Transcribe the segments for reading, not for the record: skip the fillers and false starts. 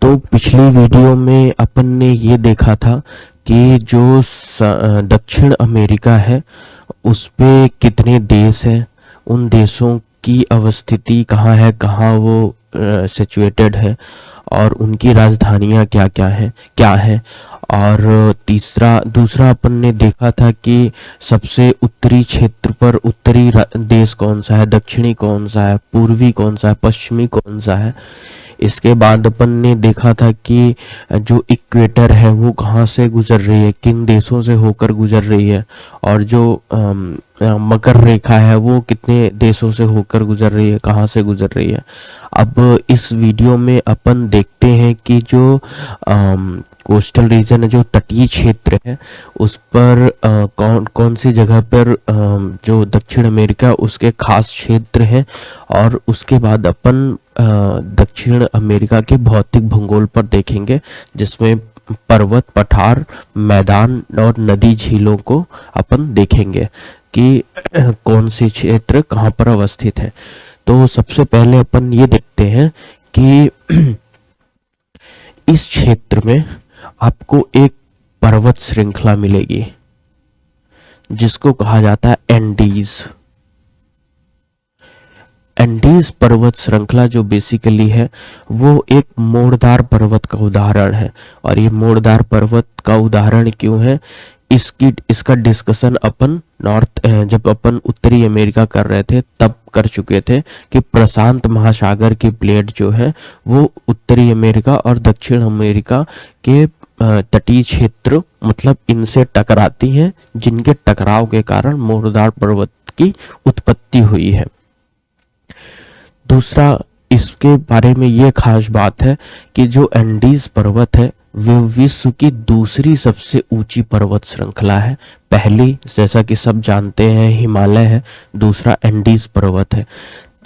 तो पिछली वीडियो में अपन ने ये देखा था कि जो दक्षिण अमेरिका है उस पे कितने देश हैं, उन देशों की अवस्थिति कहाँ है, कहाँ वो सिचुएटेड है और उनकी राजधानियाँ क्या है। और दूसरा अपन ने देखा था कि सबसे उत्तरी क्षेत्र पर देश कौन सा है, दक्षिणी कौन सा है, पूर्वी कौन सा है, पश्चिमी कौन सा है। इसके बाद अपन ने देखा था कि जो इक्वेटर है वो कहाँ से गुजर रही है, किन देशों से होकर गुजर रही है, और जो मकर रेखा है वो कितने देशों से होकर गुजर रही है, कहाँ से गुजर रही है। अब इस वीडियो में अपन देखते हैं कि जो कोस्टल रीजन है, जो तटीय क्षेत्र है, उस पर कौन कौन सी जगह पर जो दक्षिण अमेरिका उसके खास क्षेत्र हैं। और उसके बाद अपन दक्षिण अमेरिका के भौतिक भूगोल पर देखेंगे, जिसमें पर्वत, पठार, मैदान और नदी, झीलों को अपन देखेंगे कि कौन से क्षेत्र कहाँ पर अवस्थित है। तो सबसे पहले अपन ये देखते हैं कि इस क्षेत्र में आपको एक पर्वत श्रृंखला मिलेगी जिसको कहा जाता है एंडीज। एंडीज पर्वत श्रृंखला जो बेसिकली है वो एक मोड़दार पर्वत का उदाहरण है। और ये मोड़दार पर्वत का उदाहरण क्यों है, इसका डिस्कशन अपन जब अपन उत्तरी अमेरिका कर रहे थे तब कर चुके थे कि प्रशांत महासागर की प्लेट जो है वो उत्तरी अमेरिका और दक्षिण अमेरिका के तटीय क्षेत्र मतलब इनसे टकराती हैं, जिनके टकराव के कारण मोड़दार पर्वत की उत्पत्ति हुई है। दूसरा, इसके बारे में ये खास बात है कि जो एंडीज पर्वत है वो विश्व की दूसरी सबसे ऊंची पर्वत श्रृंखला है। पहली, जैसा कि सब जानते हैं, हिमालय है, दूसरा एंडीज पर्वत है।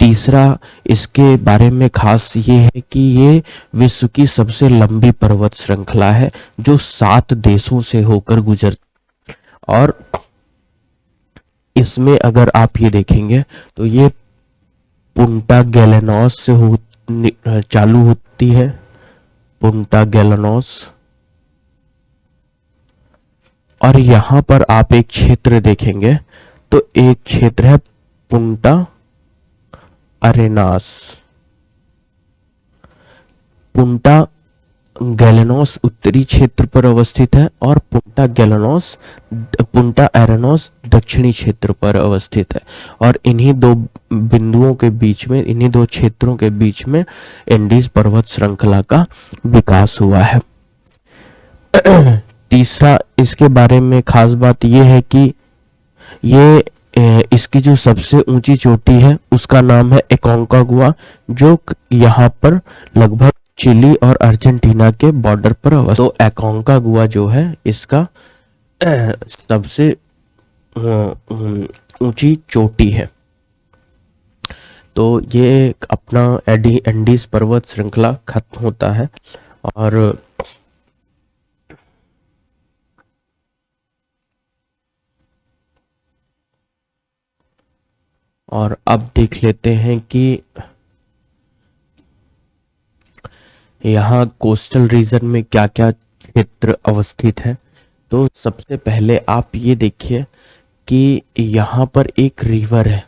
तीसरा, इसके बारे में खास ये है कि ये विश्व की सबसे लंबी पर्वत श्रृंखला है जो 7 देशों से होकर गुजर। और इसमें अगर आप ये देखेंगे तो ये पुंटा गैलेनॉस से चालू होती है, पुंटा गैलेनॉस। और यहाँ पर आप एक क्षेत्र देखेंगे तो एक क्षेत्र है पुंटा अरेनास। पुंटा गैलेनॉस उत्तरी क्षेत्र पर अवस्थित है और पुंटा एरेनॉस दक्षिणी क्षेत्र पर अवस्थित है। और इन्हीं दो बिंदुओं के बीच में, इन्हीं दो क्षेत्रों के बीच में एंडीज पर्वत श्रृंखला का विकास हुआ है। तीसरा, इसके बारे में खास बात यह है कि इसकी जो सबसे ऊंची चोटी है उसका नाम है एकोंकागुआ, जो यहाँ पर लगभग चिली और अर्जेंटीना के बॉर्डर पर अवस्थित। तो एकोंकागुआ जो है इसका सबसे ऊंची चोटी है। तो ये अपना एंडीज पर्वत श्रृंखला खत्म होता है। और अब देख लेते हैं कि यहाँ कोस्टल रीजन में क्या क्या क्षेत्र अवस्थित है। तो सबसे पहले आप ये देखिए कि यहाँ पर एक रिवर है।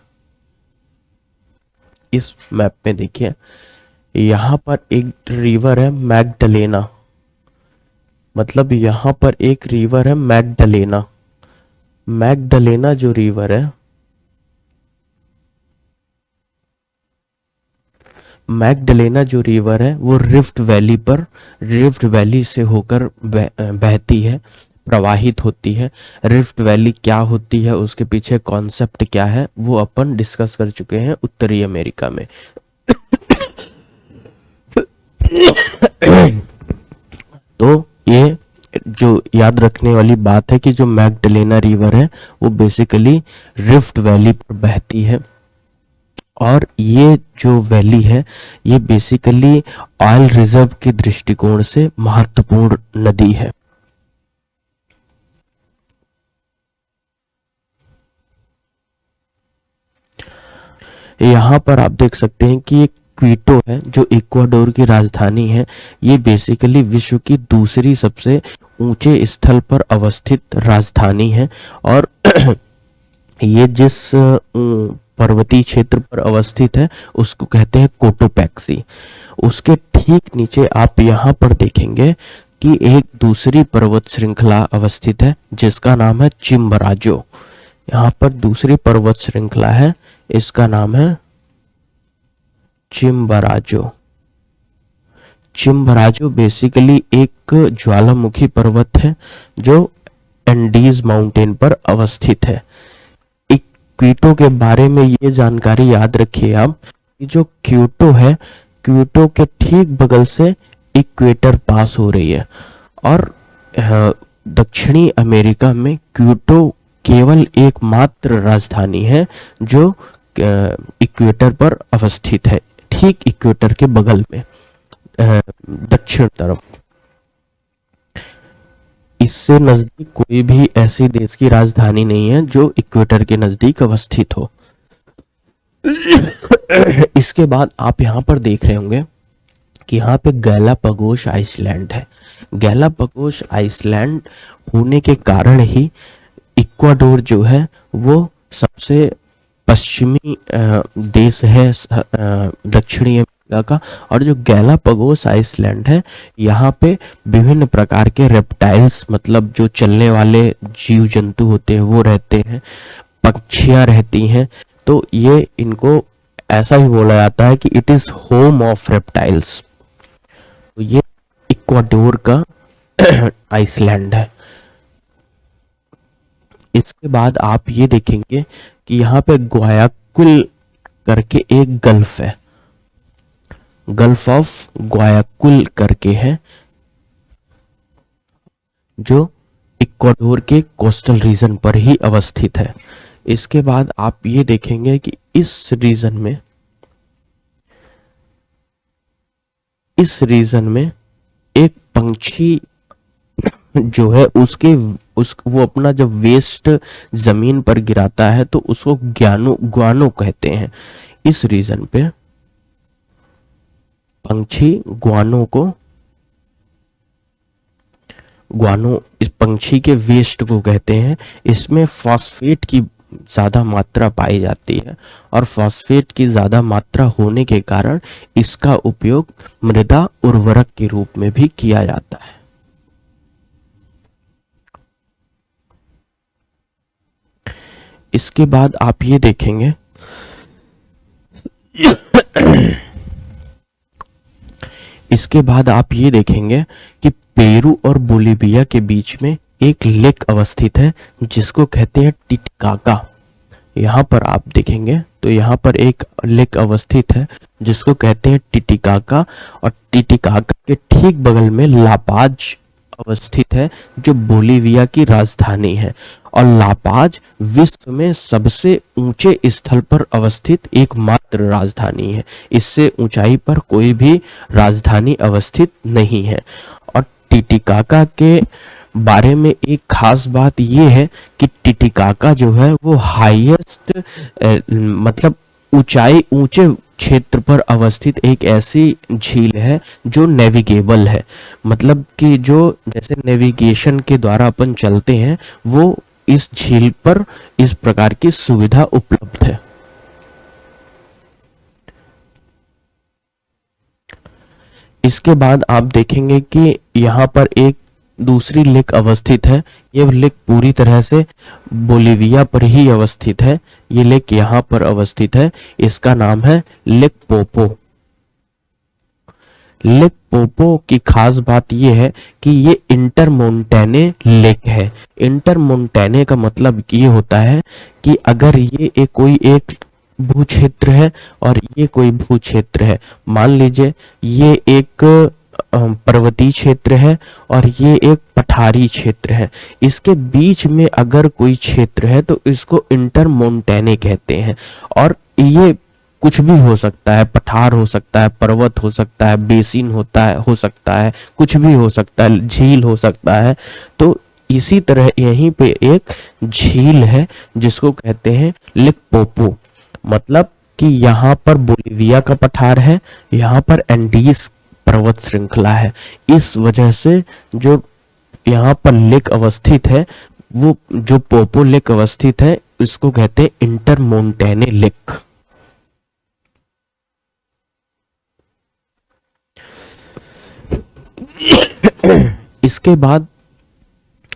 इस मैप में देखिए, यहाँ पर एक रिवर है मैगडलेना, मतलब यहाँ पर एक रिवर है मैगडलेना। मैगडलेना जो रिवर है, मैगडलेना जो रिवर है वो रिफ्ट वैली से होकर बहती है, प्रवाहित होती है। रिफ्ट वैली क्या होती है, उसके पीछे कॉन्सेप्ट क्या है, वो अपन डिस्कस कर चुके हैं उत्तरी अमेरिका में। तो ये जो याद रखने वाली बात है कि जो मैगडलेना रिवर है वो बेसिकली रिफ्ट वैली पर बहती है। और ये जो वैली है ये बेसिकली ऑयल रिजर्व के दृष्टिकोण से महत्वपूर्ण नदी है। यहाँ पर आप देख सकते हैं कि एक क्विटो है जो इक्वाडोर की राजधानी है, ये बेसिकली विश्व की दूसरी सबसे ऊंचे स्थल पर अवस्थित राजधानी है। और ये जिस पर्वतीय क्षेत्र पर अवस्थित है उसको कहते हैं कोटोपैक्सी। उसके ठीक नीचे आप यहाँ पर देखेंगे कि एक दूसरी पर्वत श्रृंखला अवस्थित है जिसका नाम है चिम्बराजो। यहाँ पर दूसरी पर्वत श्रृंखला है, इसका नाम है चिम्बराजो। चिम्बराजो बेसिकली एक ज्वालामुखी पर्वत है जो एंडीज माउंटेन पर अवस्थित है। क्योटो के बारे में ये जानकारी याद रखिए आप कि जो क्योटो है, क्योटो के ठीक बगल से इक्वेटर पास हो रही है और दक्षिणी अमेरिका में क्योटो केवल एकमात्र राजधानी है जो इक्वेटर पर अवस्थित है, ठीक इक्वेटर के बगल में दक्षिण तरफ। इससे नजदीक कोई भी ऐसी देश की राजधानी नहीं है जो इक्वेटर के नजदीक अवस्थित हो। इसके बाद आप यहाँ पर देख रहे होंगे कि यहाँ पे गैलापागोस आइसलैंड है। गैलापागोस आइसलैंड होने के कारण ही इक्वाडोर जो है वो सबसे पश्चिमी देश है दक्षिणी अमेरिका का। और जो गैलापागोस आइसलैंड है यहाँ पे विभिन्न प्रकार के रेप्टाइल्स, मतलब जो चलने वाले जीव जंतु होते हैं वो रहते हैं, पक्षियाँ रहती हैं। तो ये इनको ऐसा ही बोला जाता है कि it is home of reptiles. तो ये इक्वाडोर का आइसलैंड है। इसके बाद आप ये देखेंगे कि यहाँ पे ग्वायाकुल करके एक गल्फ है, गल्फ ऑफ ग्वायाकुल करके है जो इक्वाडोर के कोस्टल रीजन पर ही अवस्थित है। इसके बाद आप ये देखेंगे कि इस रीजन में एक पंछी जो है वो अपना जब वेस्ट जमीन पर गिराता है तो उसको ग्वानो कहते हैं। इस रीजन पे पंछी ग्वानो इस पंछी के वेस्ट को कहते हैं। इसमें फॉस्फेट की ज्यादा मात्रा पाई जाती है और फॉस्फेट की ज्यादा मात्रा होने के कारण इसका उपयोग मृदा उर्वरक के रूप में भी किया जाता है। इसके बाद आप ये देखेंगे कि पेरू और बोलिविया के बीच में एक लेक अवस्थित है जिसको कहते हैं टिटिकाका। यहाँ पर आप देखेंगे तो यहाँ पर एक लेक अवस्थित है जिसको कहते हैं टिटिकाका। और टिटिकाका के ठीक बगल में लापाज अवस्थित है जो बोलिविया की राजधानी है। और लापाज विश्व में सबसे ऊंचे स्थल पर अवस्थित एकमात्र राजधानी है। इससे ऊंचाई पर कोई भी राजधानी अवस्थित नहीं है। और टिटिकाका के बारे में एक खास बात यह है कि टिटिकाका जो है वो हाईएस्ट मतलब ऊंचे क्षेत्र पर अवस्थित एक ऐसी झील है जो नेविगेबल है। मतलब कि जो जैसे नेविगेशन के द्वारा अपन चलते हैं वो इस झील पर इस प्रकार की सुविधा उपलब्ध है। इसके बाद आप देखेंगे कि यहाँ पर एक दूसरी लेक अवस्थित है। ये लेक पूरी तरह से बोलिविया पर ही अवस्थित है। ये लेक यहाँ पर अवस्थित है, इसका नाम है लेक पोपो। लेक पोपो की खास बात यह है कि ये इंटरमोंटैने लेक है। इंटरमोंटैने का मतलब ये होता है कि अगर ये कोई एक भू क्षेत्र है और ये कोई भू क्षेत्र है, मान लीजिए ये एक पर्वतीय क्षेत्र है और ये एक पठारी क्षेत्र है, इसके बीच में अगर कोई क्षेत्र है तो इसको इंटरमोंटैने कहते हैं। और ये कुछ भी हो सकता है, पठार हो सकता है, पर्वत हो सकता है, बेसिन हो सकता है, कुछ भी हो सकता है, झील हो सकता है। तो इसी तरह यहीं पे एक झील है जिसको कहते हैं लेक पोपो। मतलब कि यहाँ पर बोलिविया का पठार है, यहाँ पर एंडीज पर्वत श्रृंखला है। इस वजह से जो यहाँ पर लेक अवस्थित है, वो जो पोपो लेक अवस्थित है, इसको कहते हैं इंटरमोंटेने लेक। इसके बाद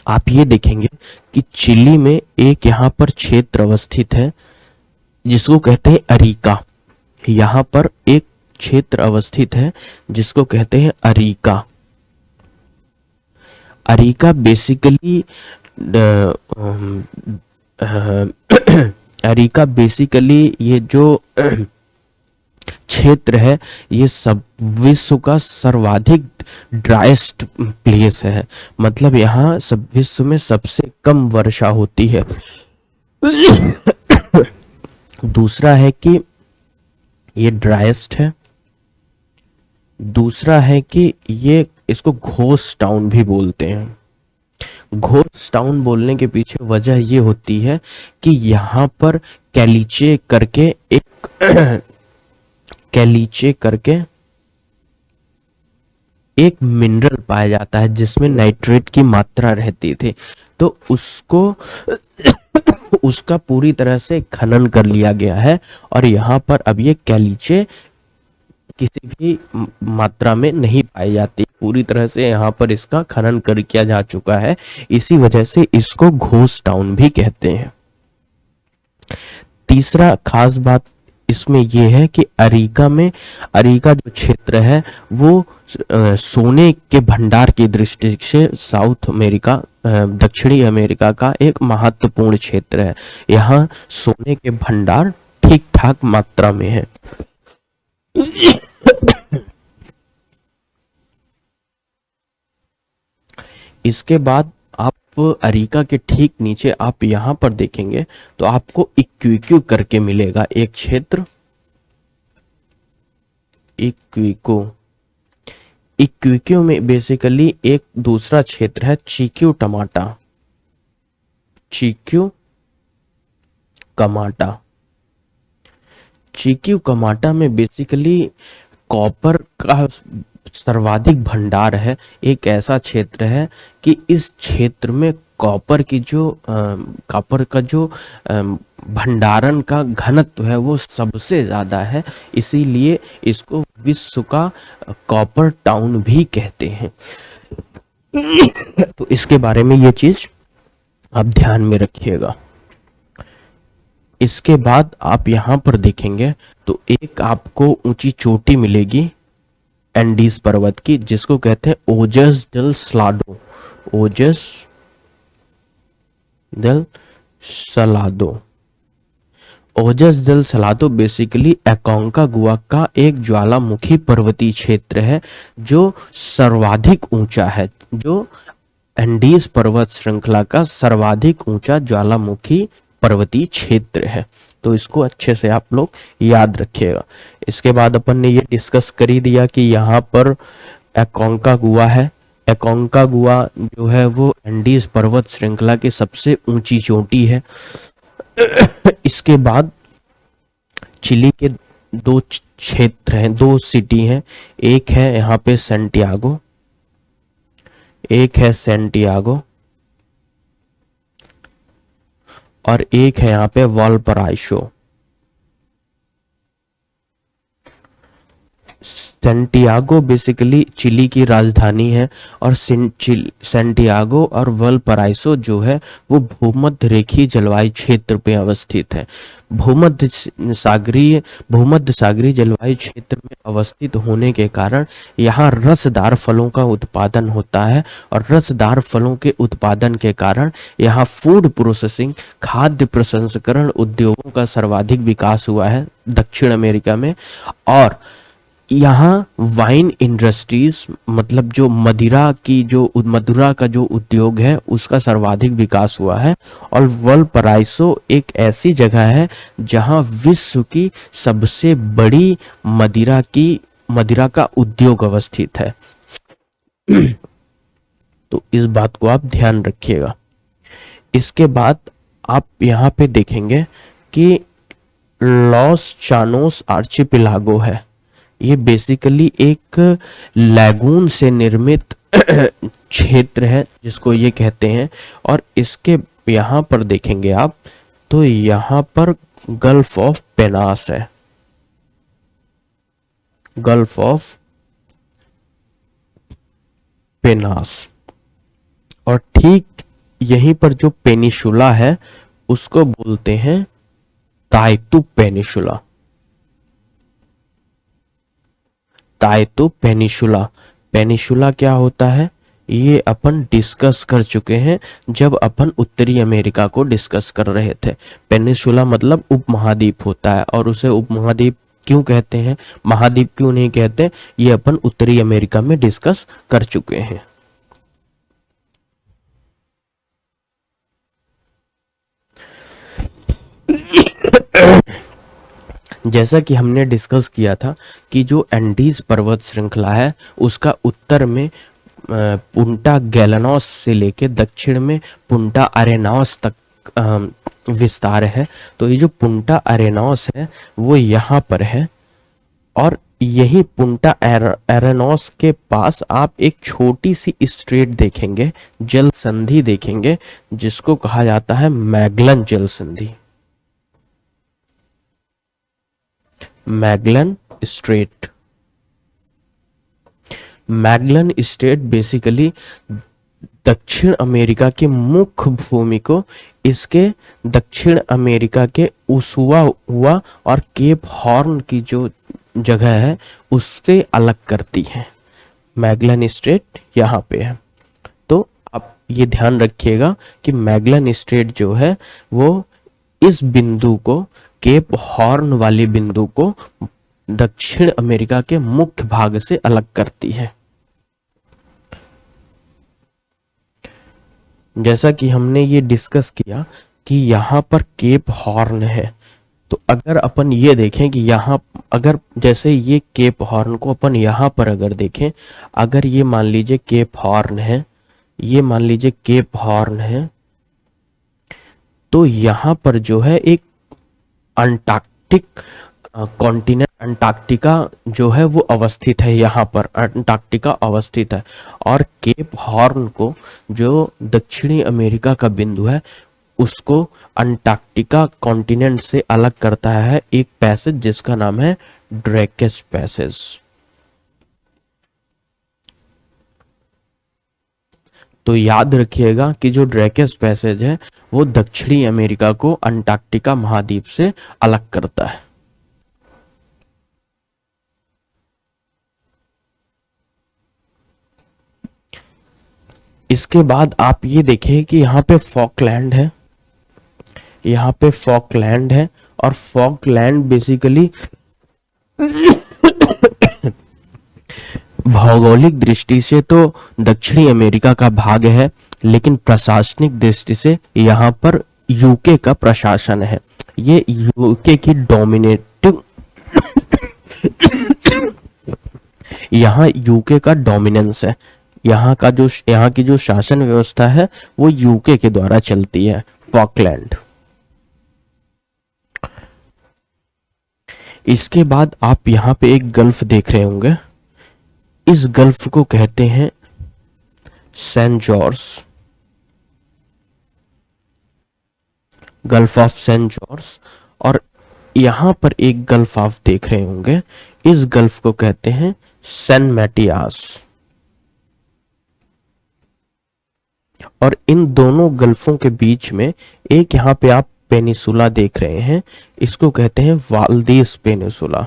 आप ये देखेंगे कि चिली में एक यहाँ पर क्षेत्र अवस्थित है जिसको कहते हैं अरीका। यहाँ पर एक क्षेत्र अवस्थित है जिसको कहते हैं अरीका। अरीका बेसिकली अरीका बेसिकली ये जो क्षेत्र है, ये सब विश्व का सर्वाधिक ड्राइस्ट प्लेस है। मतलब यहाँ सब विश्व में सबसे कम वर्षा होती है। दूसरा है कि ये ड्राइस्ट है। दूसरा है कि ये इसको घोस्ट टाउन भी बोलते हैं। घोस्ट टाउन बोलने के पीछे वजह ये होती है कि यहाँ पर कैलीचे करके एक मिनरल पाया जाता है जिसमें नाइट्रेट की मात्रा रहती थी, तो उसका पूरी तरह से खनन कर लिया गया है और यहाँ पर अब ये कैलीचे किसी भी मात्रा में नहीं पाई जाती। पूरी तरह से यहाँ पर इसका खनन कर किया जा चुका है, इसी वजह से इसको घोस्ट टाउन भी कहते हैं। तीसरा खास बात इसमें यह है कि अरीका जो क्षेत्र है वो सोने के भंडार की दृष्टि से साउथ अमेरिका, दक्षिणी अमेरिका का एक महत्वपूर्ण क्षेत्र है। यहाँ सोने के भंडार ठीक ठाक मात्रा में है। इसके बाद आप अरीका के ठीक नीचे आप यहां पर देखेंगे तो आपको इक्विको करके मिलेगा एक क्षेत्र। इक्विको में बेसिकली एक दूसरा क्षेत्र है चिक्यू कमाटा में बेसिकली कॉपर का सर्वाधिक भंडार है। एक ऐसा क्षेत्र है कि इस क्षेत्र में कॉपर का जो भंडारण का घनत्व है वो सबसे ज्यादा है, इसीलिए इसको विश्व का कॉपर टाउन भी कहते हैं। तो इसके बारे में ये चीज आप ध्यान में रखिएगा। इसके बाद आप यहां पर देखेंगे तो एक आपको ऊंची चोटी मिलेगी एंडीज पर्वत की, जिसको कहते हैं ओजस डेल सलादो बेसिकली एकोंकागुआ का एक ज्वालामुखी पर्वतीय क्षेत्र है जो सर्वाधिक ऊंचा है, जो एंडीज पर्वत श्रृंखला का सर्वाधिक ऊंचा ज्वालामुखी पर्वतीय क्षेत्र है। तो इसको अच्छे से आप लोग याद रखिएगा। इसके बाद अपन ने ये डिस्कस कर ही दिया कि यहाँ पर एकोंकागुआ है। एकोंकागुआ जो है वो एंडीज पर्वत श्रृंखला की सबसे ऊंची चोटी है। इसके बाद चिली के दो क्षेत्र हैं, दो सिटी हैं। एक है यहाँ पे सैंटियागो, और एक है यहाँ पे वालपराइसो। सैंटियागो बेसिकली चिली की राजधानी है और सैंटियागो और वालपराइसो जो है वो भूमध्य रेखीय जलवायु क्षेत्र पे अवस्थित है। भूमध्य सागरीय जलवायु क्षेत्र में अवस्थित होने के कारण यहाँ रसदार फलों का उत्पादन होता है और रसदार फलों के उत्पादन के कारण यहाँ फूड प्रोसेसिंग, खाद्य प्रसंस्करण उद्योगों का सर्वाधिक विकास हुआ है दक्षिण अमेरिका में। और यहाँ वाइन इंडस्ट्रीज, मतलब जो मदिरा का जो उद्योग है उसका सर्वाधिक विकास हुआ है। और वालपराइसो एक ऐसी जगह है जहाँ विश्व की सबसे बड़ी मदिरा का उद्योग अवस्थित है। तो इस बात को आप ध्यान रखिएगा। इसके बाद आप यहाँ पे देखेंगे कि लॉस चानोस आर्चिपिलागो है। ये बेसिकली एक लैगून से निर्मित क्षेत्र है जिसको ये कहते हैं। और इसके यहाँ पर देखेंगे आप तो यहाँ पर गल्फ ऑफ पेनास है, गल्फ ऑफ पेनास। और ठीक यहीं पर जो पेनिसुला है उसको बोलते हैं ताइतु पेनिसुला, ताइतु पेनिसुला। पेनिसुला क्या होता है ये अपन डिस्कस कर चुके हैं जब अपन उत्तरी अमेरिका को डिस्कस कर रहे थे। पेनिसुला मतलब उपमहाद्वीप होता है, और उसे उपमहाद्वीप क्यों कहते हैं, महाद्वीप क्यों नहीं कहते, ये अपन उत्तरी अमेरिका में डिस्कस कर चुके हैं। जैसा कि हमने डिस्कस किया था कि जो एंडीज पर्वत श्रृंखला है उसका उत्तर में पुंटा गैलानोस से लेके दक्षिण में पुंटा अरेनास तक विस्तार है। तो ये जो पुंटा अरेनास है वो यहाँ पर है, और यही पुंटा अरेनास के पास आप एक छोटी सी स्ट्रेट देखेंगे, जल संधि देखेंगे, जिसको कहा जाता है मैगलन जल संधि, Magellan straight. Magellan straight basically दक्षिण अमेरिका के मुख्य भूमि को इसके दक्षिण अमेरिका के उसुआ हुआ और केप हॉर्न की जो जगह है उससे अलग करती है। मैगलन स्ट्रेट यहाँ पे है। तो आप ये ध्यान रखिएगा कि मैगलन स्ट्रेट जो है वो इस बिंदु को, केप हॉर्न वाले बिंदु को दक्षिण अमेरिका के मुख्य भाग से अलग करती है। जैसा कि हमने ये डिस्कस किया कि यहाँ पर केप हॉर्न है, तो अगर अपन ये देखें कि यहाँ अगर जैसे ये केप हॉर्न को अपन यहाँ पर अगर देखें, अगर ये मान लीजिए केप हॉर्न है, ये मान लीजिए केप हॉर्न है, तो यहाँ पर जो है एक अंटार्कटिक कॉन्टिनेंट अंटार्कटिका जो है वो अवस्थित है, यहाँ पर अंटार्कटिका अवस्थित है। और केप हॉर्न को जो दक्षिणी अमेरिका का बिंदु है उसको अंटार्कटिका कॉन्टिनेंट से अलग करता है एक पैसेज जिसका नाम है ड्रेकेस पैसेज। तो याद रखिएगा कि जो ड्रेकेस पैसेज है वो दक्षिणी अमेरिका को अंटार्कटिका महाद्वीप से अलग करता है। इसके बाद आप ये देखें कि यहाँ पे फॉकलैंड है, यहाँ पे फॉकलैंड है, और फॉकलैंड बेसिकली भौगोलिक दृष्टि से तो दक्षिणी अमेरिका का भाग है, लेकिन प्रशासनिक दृष्टि से यहाँ पर यूके का प्रशासन है। ये यूके की डोमिनेटिंग यहाँ यूके का डोमिनेंस है, यहाँ की जो शासन व्यवस्था है वो यूके के द्वारा चलती है। फॉकलैंड। इसके बाद आप यहाँ पे एक गल्फ देख रहे होंगे, इस गल्फ को कहते हैं Saint George, Gulf of Saint George. और यहां पर एक गल्फ आप देख रहे होंगे, इस गल्फ को कहते हैं सैन मैटियास। और इन दोनों गल्फों के बीच में एक यहां पे आप पेनिसुला देख रहे हैं, इसको कहते हैं वाल्दीज पेनिसुला,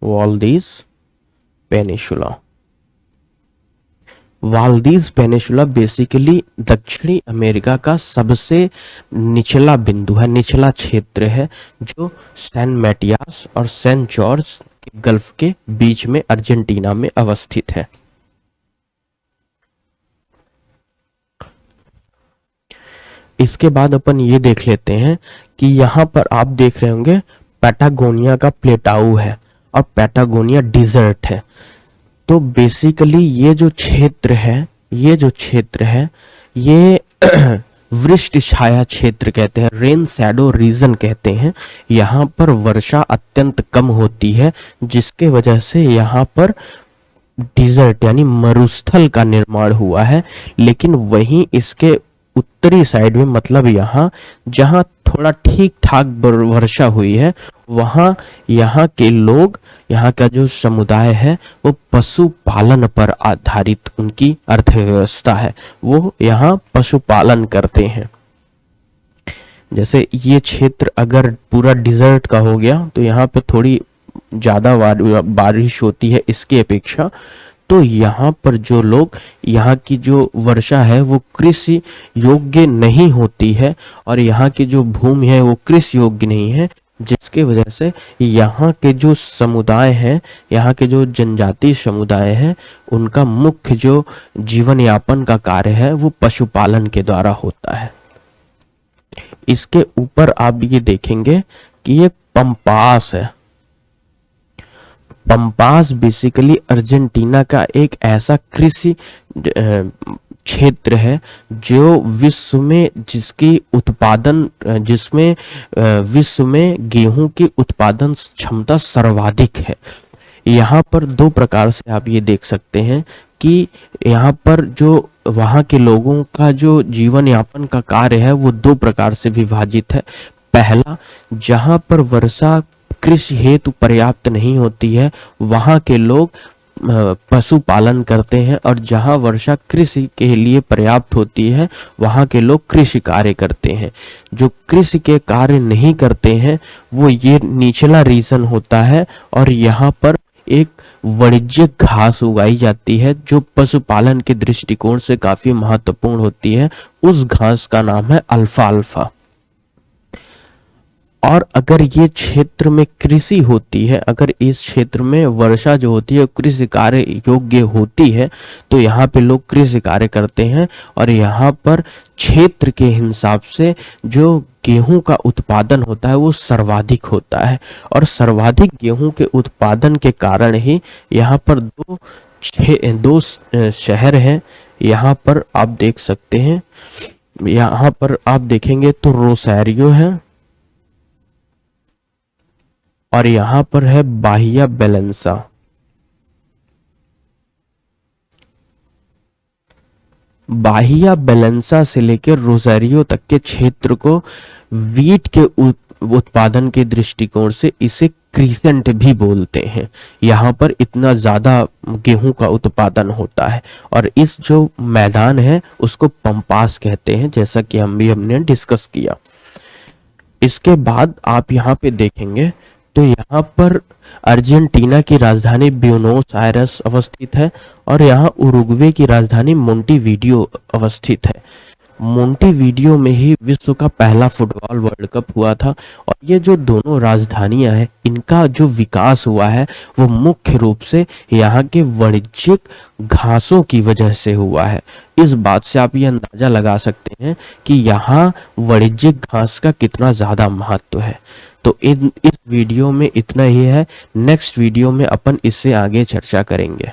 वाल्दीज पेनिसुला। वाल्दीज पेनिसुला बेसिकली दक्षिणी अमेरिका का सबसे निचला बिंदु है, निचला क्षेत्र है, जो सैन मैटियास और सेंट जॉर्ज के गल्फ के बीच में अर्जेंटीना में अवस्थित है। इसके बाद अपन ये देख लेते हैं कि यहाँ पर आप देख रहे होंगे पैटागोनिया का प्लेटाऊ है और पैटागोनिया डिजर्ट है। तो बेसिकली ये जो क्षेत्र है ये वृष्टि छाया क्षेत्र कहते हैं, रेन शैडो रीजन कहते हैं। यहाँ पर वर्षा अत्यंत कम होती है, जिसके वजह से यहाँ पर डिजर्ट यानी मरुस्थल का निर्माण हुआ है। लेकिन वहीं इसके उत्तरी साइड में, मतलब यहाँ जहाँ थोड़ा ठीक ठाक वर्षा हुई है, वहाँ यहाँ के लोग, यहाँ का जो समुदाय है वो पशुपालन पर आधारित उनकी अर्थव्यवस्था है, वो यहाँ पशुपालन करते हैं। जैसे ये क्षेत्र अगर पूरा डिजर्ट का हो गया तो यहाँ पे थोड़ी ज़्यादा बारिश होती है इसकी अपेक्षा, तो यहाँ पर जो लोग, यहाँ की जो वर्षा है वो कृषि योग्य नहीं होती है, और यहाँ की जो भूमि है वो कृषि योग्य नहीं है, जिसके वजह से यहाँ के जो समुदाय हैं, यहाँ के जो जनजातीय समुदाय हैं, उनका मुख्य जो जीवन यापन का कार्य है वो पशुपालन के द्वारा होता है। इसके ऊपर आप ये देखेंगे कि ये पंपास है। पंपास बेसिकली अर्जेंटीना का एक ऐसा कृषि क्षेत्र है जो विश्व में, जिसकी उत्पादन, जिसमें विश्व में गेहूं की उत्पादन क्षमता सर्वाधिक है। यहाँ पर दो प्रकार से आप ये देख सकते हैं कि यहाँ पर जो वहाँ के लोगों का जो जीवन यापन का कार्य है वो दो प्रकार से विभाजित है। पहला, जहाँ पर वर्षा कृषि हेतु पर्याप्त नहीं होती है, वहाँ के लोग पशुपालन करते हैं, और जहाँ वर्षा कृषि के लिए पर्याप्त होती है वहाँ के लोग कृषि कार्य करते हैं। जो कृषि के कार्य नहीं करते हैं वो ये निचला रीजन होता है, और यहाँ पर एक वाणिज्यिक घास उगाई जाती है जो पशुपालन के दृष्टिकोण से काफी महत्वपूर्ण होती है। उस घास का नाम है अल्फाल्फा। और अगर ये क्षेत्र में कृषि होती है, अगर इस क्षेत्र में वर्षा जो होती है कृषि कार्य योग्य होती है, तो यहाँ पे लोग कृषि कार्य करते हैं, और यहाँ पर क्षेत्र के हिसाब से जो गेहूं का उत्पादन होता है वो सर्वाधिक होता है। और सर्वाधिक गेहूं के उत्पादन के कारण ही यहाँ पर दो शहर हैं। यहाँ पर आप देख सकते हैं, यहाँ पर आप देखेंगे तो रोसारियो है, और यहाँ पर है बाहिया बेलेंसा। बाहिया बेलेंसा से लेकर रोसारियो तक के क्षेत्र को वीट के उत्पादन के दृष्टिकोण से इसे क्रीसेंट भी बोलते हैं। यहाँ पर इतना ज्यादा गेहूं का उत्पादन होता है, और इस जो मैदान है उसको पंपास कहते हैं, जैसा कि हमने डिस्कस किया। इसके बाद आप यहाँ पे देखेंगे तो यहाँ पर अर्जेंटीना की राजधानी ब्यूनोस आयरस अवस्थित है, और यहाँ उरुग्वे की राजधानी मोंटेवीडियो अवस्थित है। मोंटेवीडियो में ही विश्व का पहला फुटबॉल वर्ल्ड कप हुआ था, और ये जो दोनों राजधानियां हैं इनका जो विकास हुआ है वो मुख्य रूप से यहाँ के वाणिज्यिक घासों की वजह से हुआ है। इस बात से आप ये अंदाजा लगा सकते हैं कि यहाँ वाणिज्यिक घास का कितना ज्यादा महत्व है। तो इस वीडियो में इतना ही है। नेक्स्ट वीडियो में अपन इससे आगे चर्चा करेंगे।